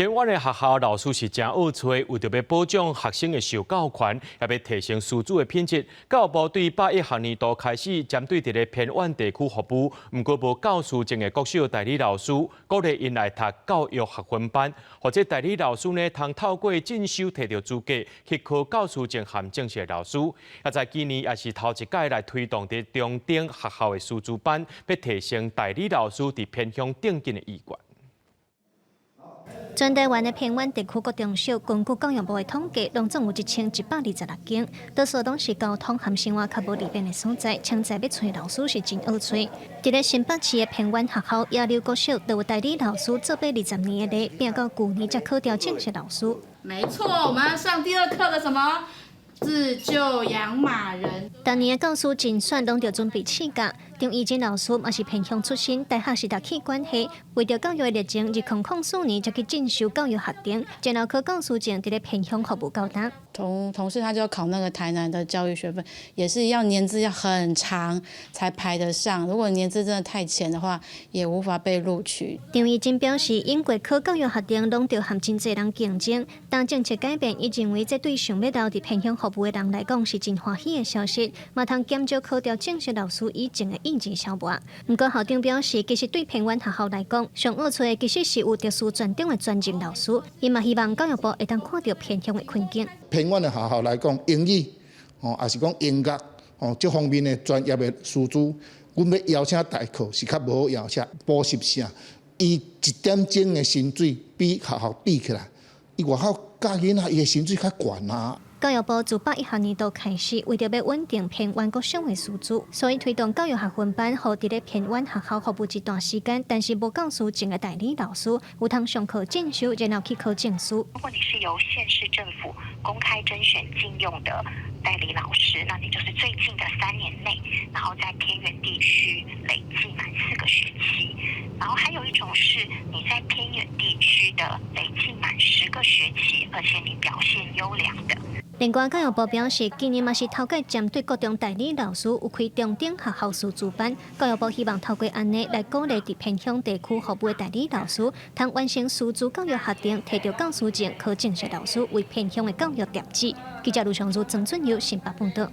偏远的学校老师是真恶吹，为着要保障学生的受教权，也要提升师资的品质。教育部对8、1学年度开始针对伫个偏远地区服务，不过无教师证的国小代理老师，鼓励因来读教育学分班，或者代理老师呢，通透过进修摕到资格去考教师证和正式的老师。也在今年也是头一届来推动伫中等学校的师资班，要提升代理老师伫偏乡顶进的意愿。全台湾的偏远地区各中小，根据教育部的统计，拢总有1126间，多数拢是交通和生活较无利便的所在，现在要找老师是真恶找。伫咧新北市的偏远学校，野柳国小都有代理老师做20年的，拼到去年才考调正式老师。没错，我们要上第2课的什么？自救养马人。当年的教师竞选拢着准备试教，张义珍老师嘛是偏乡出身，大学是读气管系，为着教育的热情，2004年才去进修教育学程，然后考教师证，伫咧偏乡服务教达。同事他就要考那个台南的教育学分，也是要年资要很长才排得上。如果年资真的太浅的话，也无法被录取。张义珍表示，因过考教育学程，拢着和真侪人竞争。当政策改变，伊认为这对想要留伫偏乡服务的人来讲是真欢喜的消息，嘛通减少考调正式老师以前的意志消磨。不过校长表示，其实对偏远学校来讲，上恶处的其实是有特殊专长的专任老师，伊嘛希望教育部会当看到偏乡的困境。偏远的学校来讲，英语也是讲音乐这方面的专业的师资，阮要邀请代课是较无好邀请。补习社，伊1点钟的薪水比学校比起来，伊外口教囡仔伊的薪水较悬啊。教育部自8、1学年度开始，为着要稳定偏远国小的师资，所以推动教育学分班，互伫咧偏远学校服务一段时间，但是无教师证的代理老师，有通上课进修，然后去考证书。如果你是由县市政府公开甄选禁用的代理老师，那你就是最近的3年内，然后在偏远地区累计满4个学期。然后还有一种是你在偏远地区的累计满10个学期，而且你表现优良的。另外，教育部表示，今年嘛是头届针对各种代理老师有开中等学校师资班。教育部希望透过安尼来鼓励伫偏乡地区服务的代理老师，通完成师资教育学程，摕到教师证，考正式老师，为偏乡的教育奠基。记者卢尚如、曾俊佑新北报道。